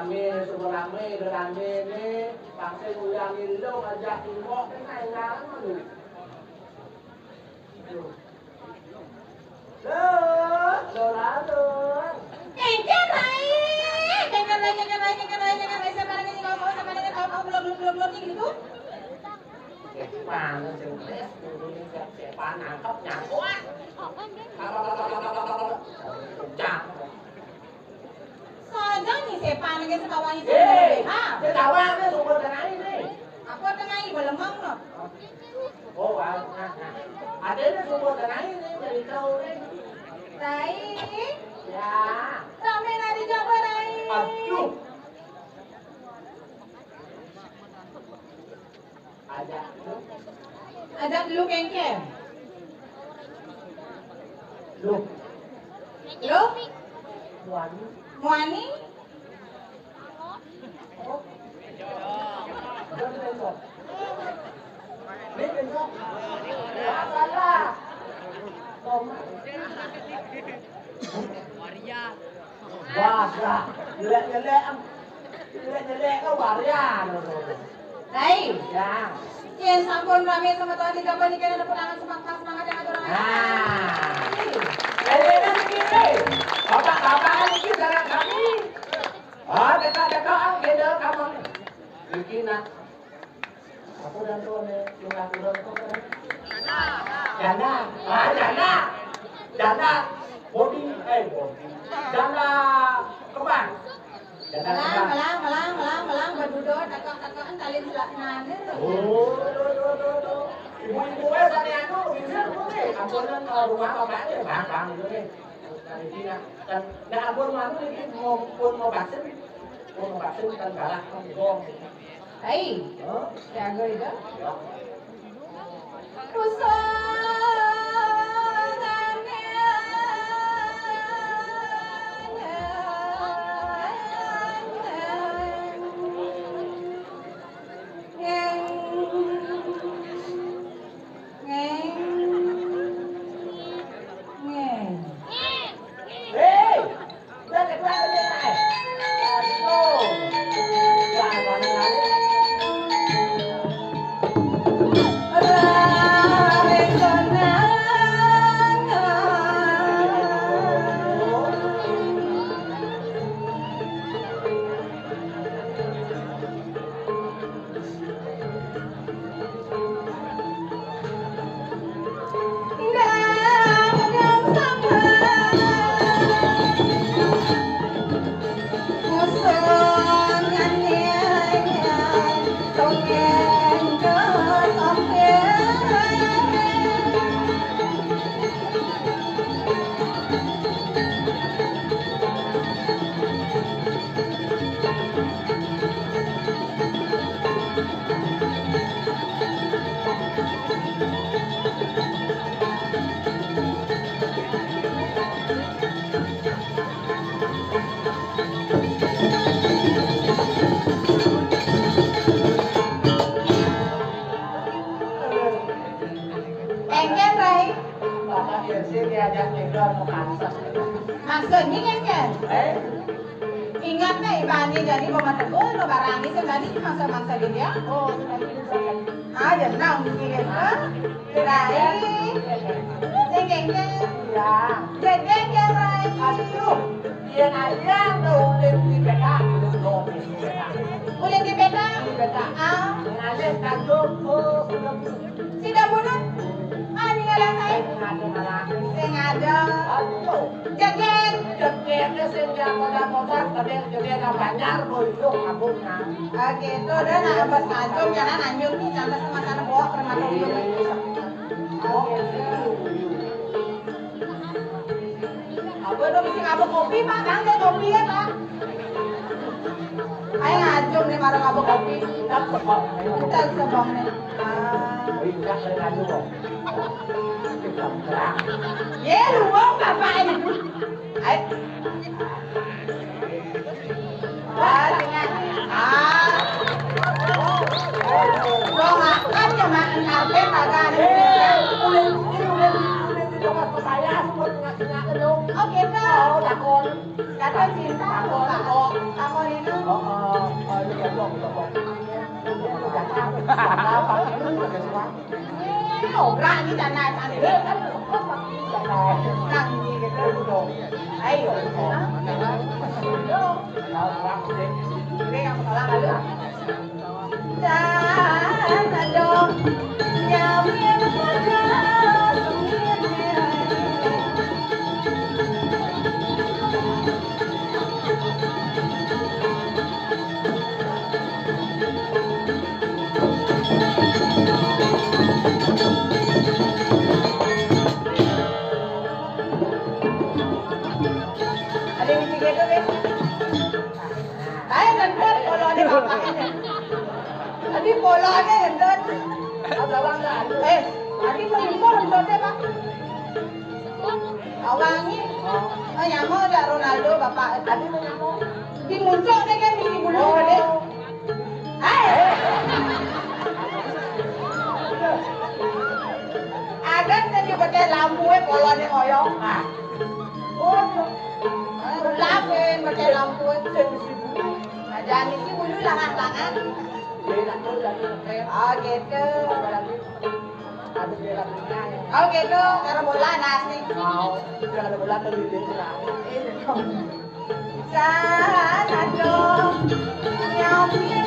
rame, semua rame, rame nih, pasti uyangin dong, ajak impok, ini nggak lu. Loh. Kengken rai, sama dengan ngomong belum gitu. Mana sih? Siapa nangkep nyangkut? Saja nih siapa lagi sekawan itu. Sekawan itu sumber tanah ini. Aku tengah ibu lemang no. Oh, ada sumber tanah ini dari kau nih. Rai. Ya. Sampai nanti coba Rai. Aduh. Ada dulu kengken. Lu. Muani. Waria. Jelek kau waria. Rai. Ya. Yang sampun rame sama tuan tiga bani kan ada pulangan semangat yang ada orang Ini begini. Bapak ini jalan kami. Dekat ang gede kamu. Bikin aku dan tuan yang aku dan tuan. Janda. Body. Janda kembang. Malang berduduk takak-takakan kalian selaknan itu. Ibu-ibu tadi anu bisa boleh. Ampunan rumah bapaknya bang gitu nih. Dari sini dan ampun mana ini mau vaksin kan kalah kan gong. Hei, jago itu. Maksudnya kan? Ingat na ibani jadi pematago no barang itu tadi masa-masa dia. Oh, ada nang mungkin kan? Rai. Jengengnya. Ya. Jengengnya Rai. Aduh. Dia aja udah di peta. Udah di peta? Di peta. Ada kandung. Tidak bunuh. Ini ngalang Rai. Sengaja. Aduh. Jengeng. Jengengnya sengaja modal-modal tapi dia banyak bolong abungnya. Gitu dan abas ngajung jangan anjur nih sampai sama sana bawa krematorium. Apa dong mesti ngabuk kopi Pak? Nanti kopi ya Pak. Ayo ngajung nih marah ngabuk kopi. Kita sebong nih. Bisa saya ngajung. Ya lu mau ngapain? Ayo. Doakan ya makan karpet agak oh gitu. Takon cinta. Takon itu. Lu kebok. Apa itu ada semua? Obrak ni tanah tanah. Nang ni gitu dong. Ayo. Ini yang salah ada. Tanah dong. Nyamnya pada Adi bolanya hendon. Abang dah. Adi mengimpor hendon deh, Pak. Awangi. Nyamo ada Ronaldo Bapak. Tadi nyamo. Di muncul deh kan di bulu gede. Ada tadi pakai lampu polanya ngoyong. Lapin pakai lampu jangan isi bulu langan-langan. Oh gitu. Oh gitu, karena bola nasi. Karena bola terlibat serang. Sana dong, nyamnya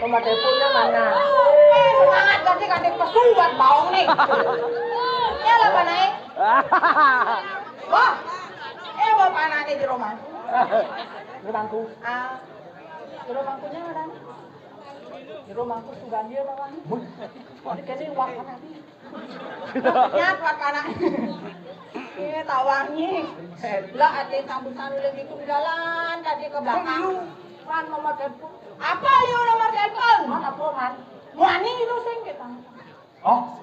Nomor teleponnya mana? Semangat ganti pesuat baung nih. Ya lah panai. Wah. Bawa panai di rumah. Di bangku. Di rumahkunya ada. Di rumahku sudah dia bawah. Ini kayaknya waktu nanti. Nyat wakana. Ini tawangi. Lah ada sambutan lagi ke jalan, tadi ke belakang. Kan nomor telepon. Apa yuk nomor telepon? Mana poman? Wani itu sing kita. Oh.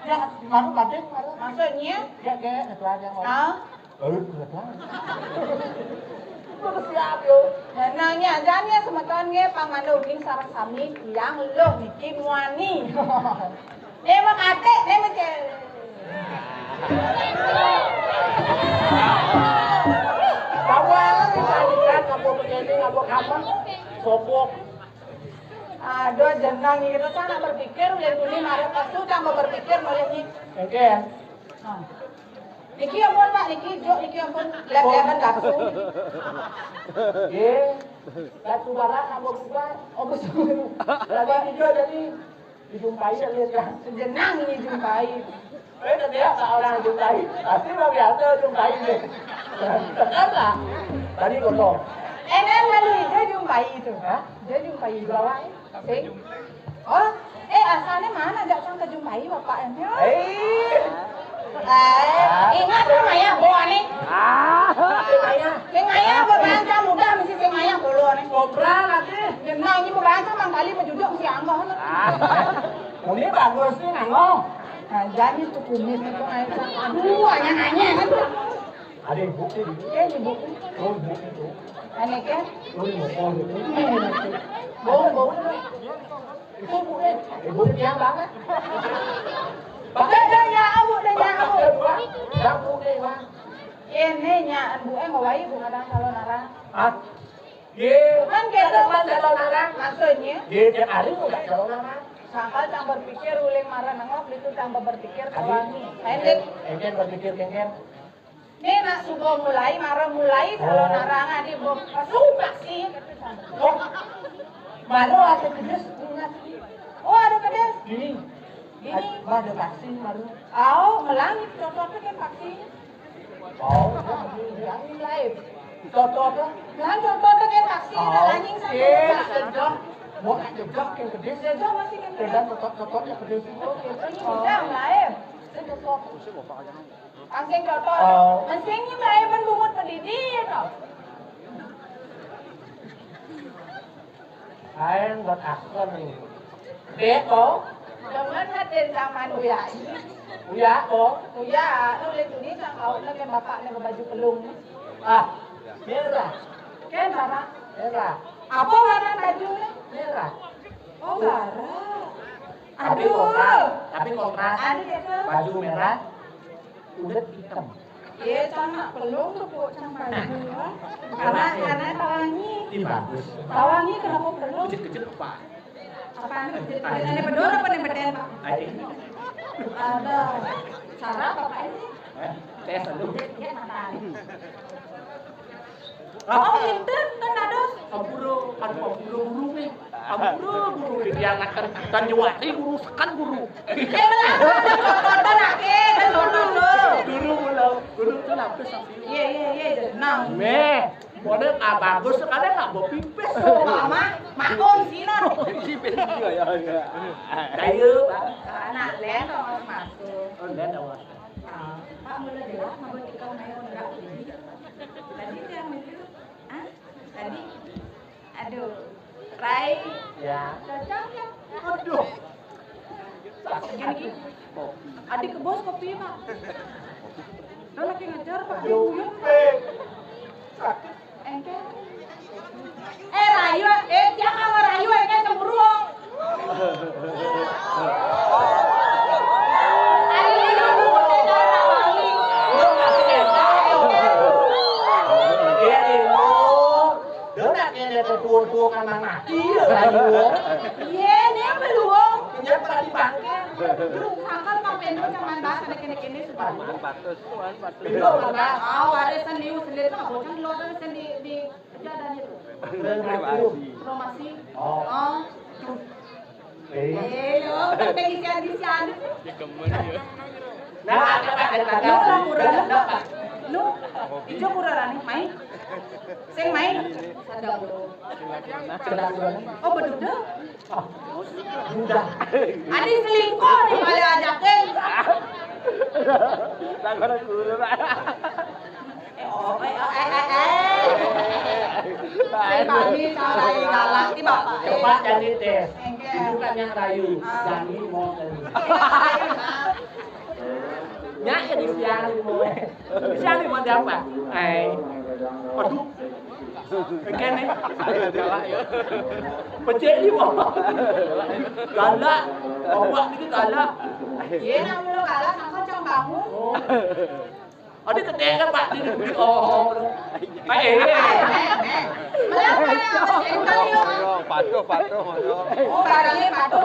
Ya, malu badeng malu. Maksudnya? Ya kayak itu aja. Kebetulan. Itu siap yuk. Nanya jangan semetonnya pangmandu king sarang sami yang lo bikin wani. Emang ate, emang kamu yang dikalikan, kamu begini, kamu kapan? Sopok. Aduh, jenang itu sana berpikir lihat ini marah pasu tambah berpikir melihat ni. Oke. Niki ampun Pak, niki ampun lep-lepan kapsu. Kapsu barang ambok juga. Oh betul. Lagi hijau jadi dijumpai lihat kan. Sejenang ini jumpai. Tadi orang jumpai, pasti mau biasa jumpai nih. Tekan lah. Tadi kosong. Kan lalu dia jumpai itu. Hah? Dia jumpai bawah. Oh, asalnya mana jangan kejumpai bapaknya. Ingat tuh Maya bawa nih. Maya berbangsa muda mesti Maya dulu nih. Ngobrol nanti. Jenang ini berbangsa mangkali menjuduk mesti anggah nih. Ini bagus sih nangong. Nah, jadi tuh kumis itu aduh, hanya kan. Ada bukti di sini. Ini buku. Oh, bukti itu. Ini kan. Oh, mau itu. Bau. Itu bukti. Bukti yang banget. Dah ya abu. Yang bukti mah. Ini nya bu ngawai bu ngadang kalau narang. Kan kita teman kalau narang. Maksudnya? Tiap hari udah kalau narang. Sangkal tang berpikir uling marah nangop itu tambah berpikir kawangi. Engken berpikir kengken. Nih nak subuh mulai marah mulai kalau narang adi bu suka sih. Oh, malu ada kedes ingat. Oh ada kedes. Gini. Ada vaksin malu. Melangit cocoknya kan vaksin. Yang lain. Cocoknya. Kan cocoknya kan vaksin. Langing satu. Mau jejak yang kedes. Jejak masih kan. Dan cocoknya kedes. Oke, ini udah lain. Cocok. Angking cocok. Mencingnya lain menbungut pendidik. Ayan buat akon nih. Beko. Jangan hadir zaman Uya. Uya kok. Uya, nulis tulis sang kau kan bapaknya baju pelung. Merah. Kan Bapak? Merah. Apa warna bajunya? Merah. Oh, merah. Tapi kontras. Ada gitu. Baju merah. Udah hitam. Iya, sama pelung tuh kok sama baju. Karena tawangi. Ini bagus. Tawangi kenapa pelung? Kecil-kecil apa? Apaan kecil-kecil? Ini bedor apa nih beden, Pak? Ada. Cara apa ini? Tes dulu. Oh, pinter kan ada. Ampuro nih. Guru yang akan nyuati guru sekan guru. Contoh nake, kan contoh lo. Guru itu lapis. Iya, jenang. Model bagus sekali nggak mau pipis. Makom sini. Pipis juga ya. Kayu. Anak len kalau masuk. Oh, len awal. Pak mulai jelas mau kita naik enggak ini. Tadi yang itu. Tadi. Aduh. Rai. Ya. Cocok ya. Aduh. Gini. Adik ke bos kopi, Pak. Lo lagi ngejar Pak. Engke. Rayu, jangan sama Rayu, engke cemburu. Tua kan mati Rayu. Iya, dia belum. Dia tadi bangke. Belum sangkal Pak Pendro cuman bahas ada kene-kene sebenarnya. Belum ada. Ada sendiri itu nggak bosan lo ada sendiri di jalan itu. Promasi. Oh. Yo, pengen di sana. Nah, ada. Lu, ijo kurang main. Sing main. Sadang dulu. Oh, beduda. Udah. Adi selingkuh di malah ajakin. Langgaran guru. Kami cara galak di bapak. Coba jadi tes. Bukan yang rayu. Jadi mau. Nhá cho đi xa đi mua. Xa đi mua đâu mà. Aduh. Kan nih. Pecah ni mau. Galak. Bawa ni galak. Iya, nama lo galak sama cong kamu. Oh, dia gede kan Pak? Oh, Pak Patuh. Oh, barangnya patuh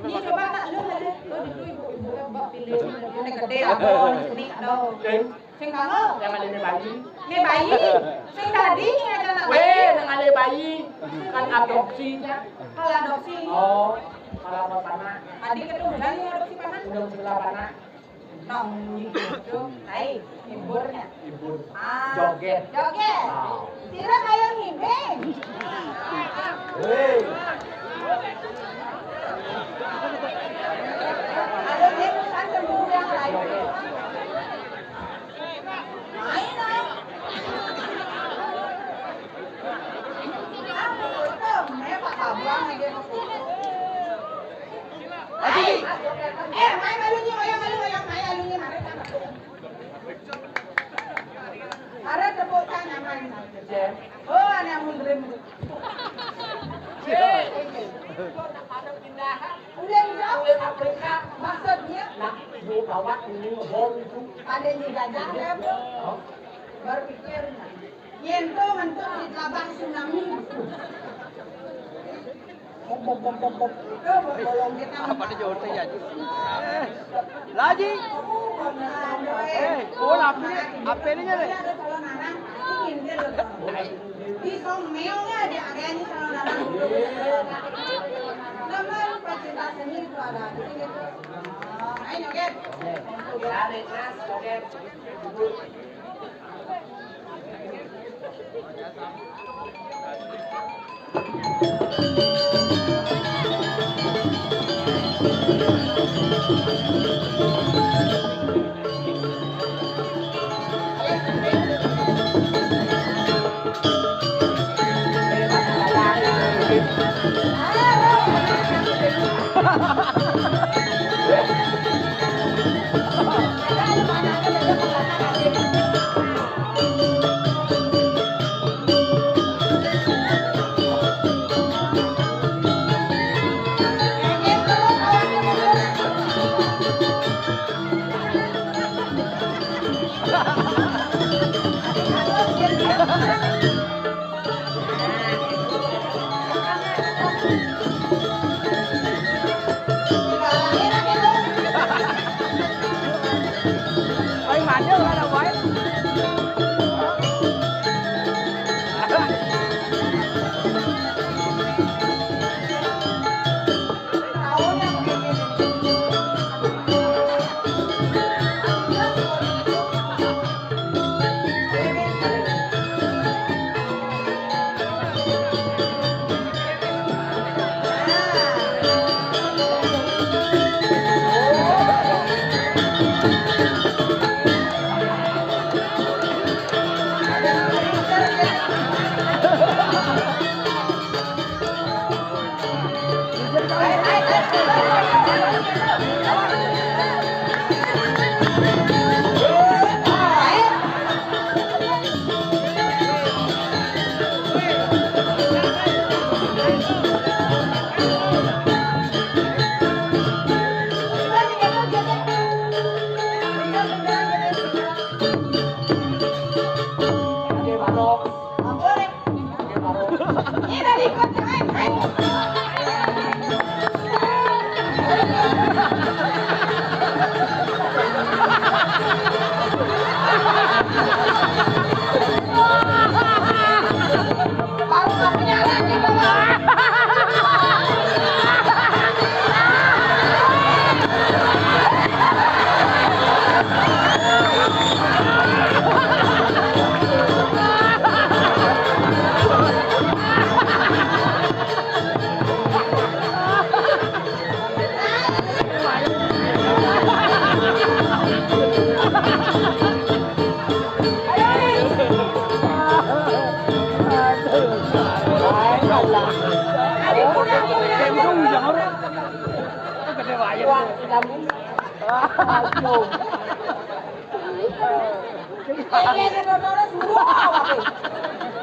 ini coba nak lu ibu pilih ini gede abon ini aduh sing kano yang ada di bayi. ini bayi sing tadi ada anak Yang ada bayi kan adopsi. kalau adopsi Oh, kalau apa panah? adik itu udah nih adopsi panah Udah sebelah panah. nong gitu hai iburnya Ibu ah joget. Tira kayak himbing Hei. ada dia kan cemburu yang lain main dong Pak Sabuang lagi main malunya, main alunya, ada tepukkan yang main. Oh, ada yang mundurin. Udah jauh Afrika, maksudnya? Nak, bu kawat ini bom itu. Ada yang digajah ya, Bu? Berpikir, Yento mentuk di telabang tsunami. Bolong kita. Apa dia jauh ya? Lagi. Apa ini nya? Di meongnya ada areanya kalau nanang. Nama pecinta seni itu ada di sini tuh. Ayo joget. Ada keras joget.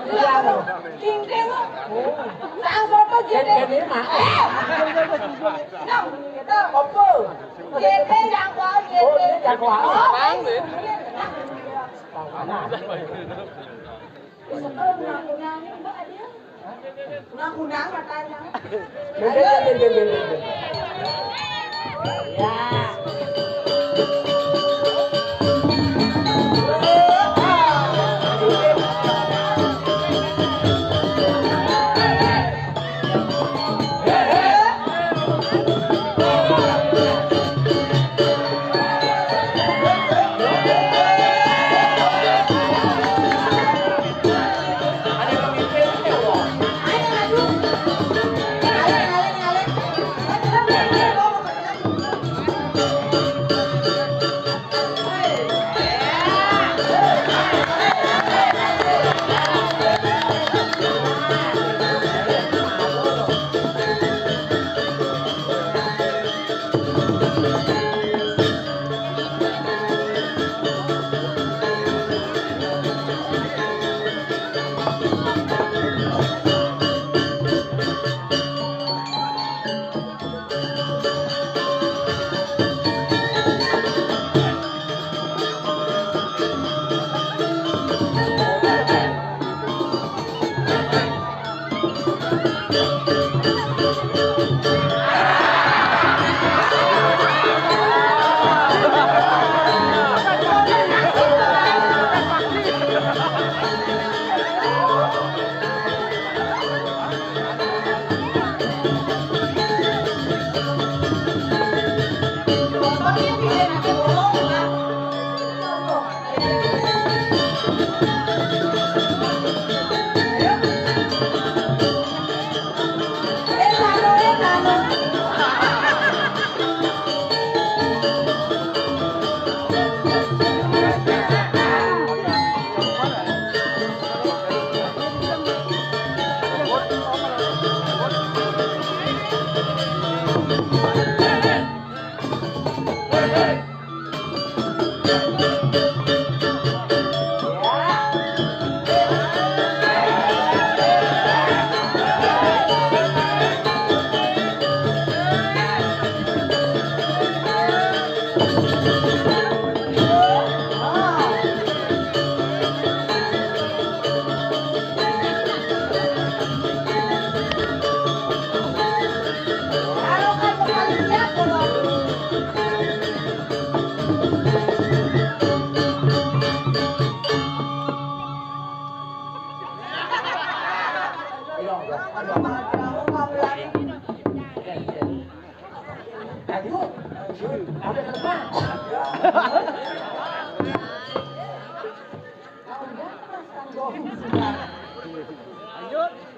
Iya loh. Cingking kok. Sang sopo jete. Ini mah. Nang, gitu. Apa? Jete yang kok jete. Oh, ini yang kok. Bang. Kunang-kunang matanya. Ya.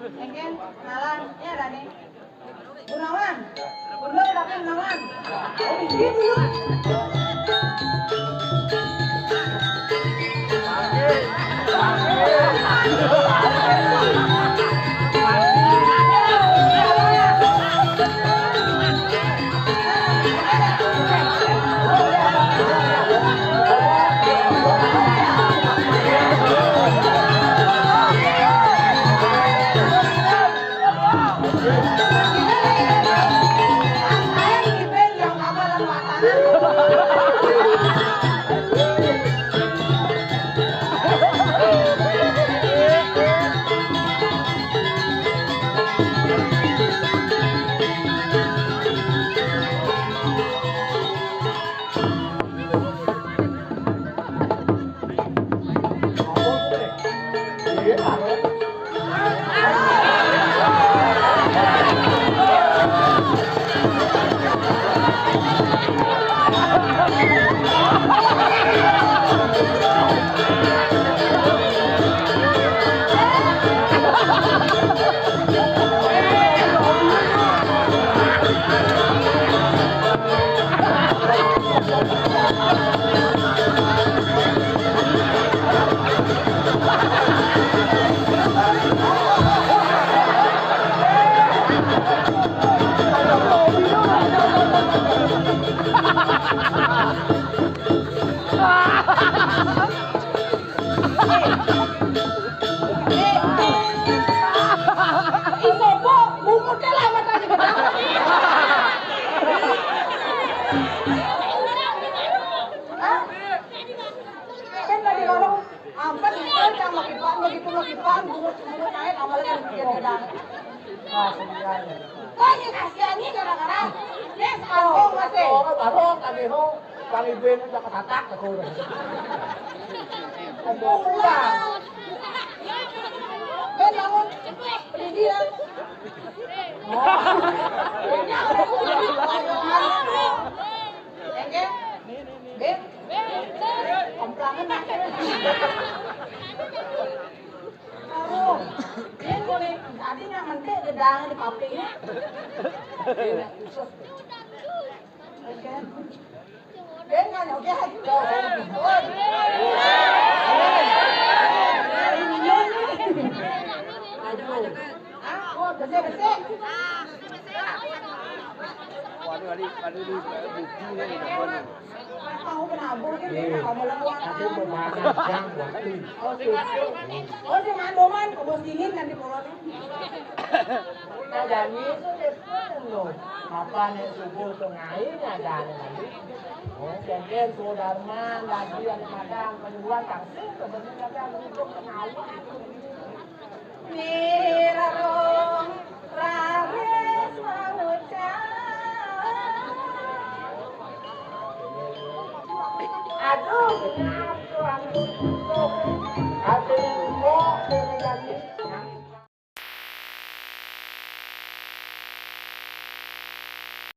Engken, kenalan, ya Rani. Gunawan, Bunda udah kenalan. Oh, di sini dulu. Iya, kalian gedang. Kasihan. Kok ini kasihannya gara-gara ini sambung masih. Baru kami ho, kami ben udah ketatak aku. Pulang. Ben bangun. Beli dia. Engke. Ben. Komplangan nak. Aduh. Ben boleh tadinya mentek gedang di papinya. Engke. Ben kan oke hati kau. Oh, bersih-bersih. Waduh, bukti nih teman. Tahu kenapa ini kamu lakukan? Tapi bermana jang waktu. Oh, si mandoman kebos dingin nanti polanya. Nah, jadi itu depan loh. Apa nih subuh tengah ini ada nanti. Oh, kemudian Sudarman lagi ada madang penyuluhan tangsih kebetulan ada untuk tengah Nirarong rahes mangucap. Aduh,